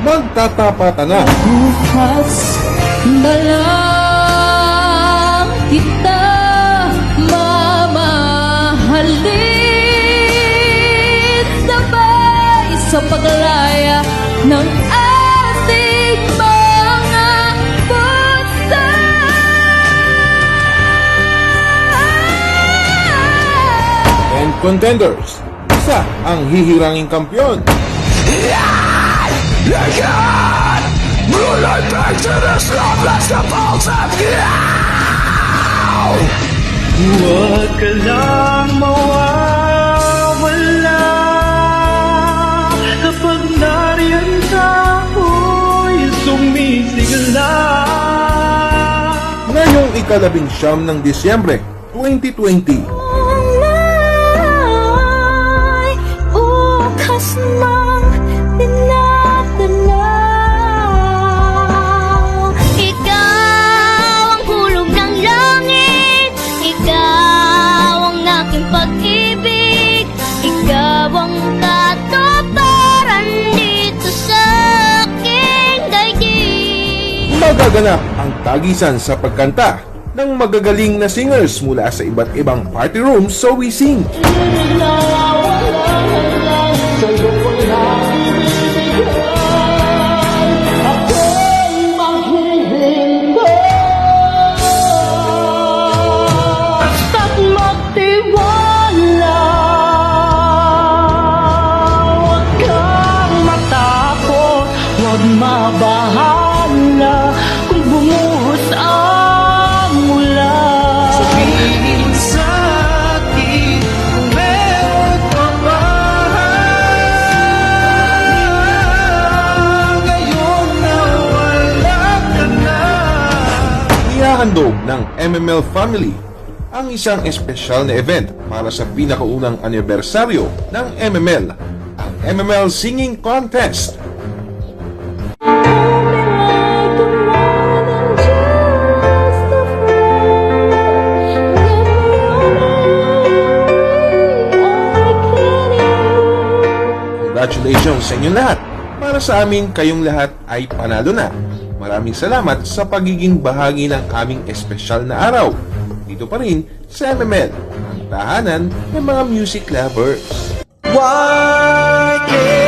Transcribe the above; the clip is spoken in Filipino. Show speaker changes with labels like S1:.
S1: magtatapatan na.
S2: Bukas na lang kita mamahalin, sabay sa paglaya ng ating mga puso.
S1: And contenders, isa ang hihiranging kampiyon.
S3: Huwag ka lang mawawala kapag nariyan ka, ako'y sumisigla.
S1: Ngayong ika-19 ng Disyembre 2020,
S2: Ay, bukas mang tinatanaw. Ikaw ang hulog ng langit, ikaw ang aking pag-ibig, ikaw ang katuparan dito sa aking daigdig.
S1: magaganap ang tagisan sa pagkanta ng magagaling na singers mula sa iba't ibang party rooms sa We Sing.
S2: Basta't magtiwala,
S3: Huwag kang matakot, huwag mabahala kung bumuhos ang ulan. Sabihin sa akin kung meron ka ba ngayon na wala ka na.
S1: Ihahandog ng MML Family ang isang espesyal na event para sa pinakaunang anibersaryo ng MML, ang MML Singing Contest. Congratulations sa inyo lahat! Para sa amin, kayong lahat ay panalo na. Maraming salamat sa pagiging bahagi ng aming espesyal na araw. Dito pa rin sa MML, ang tahanan ng mga music lovers.
S3: Why can't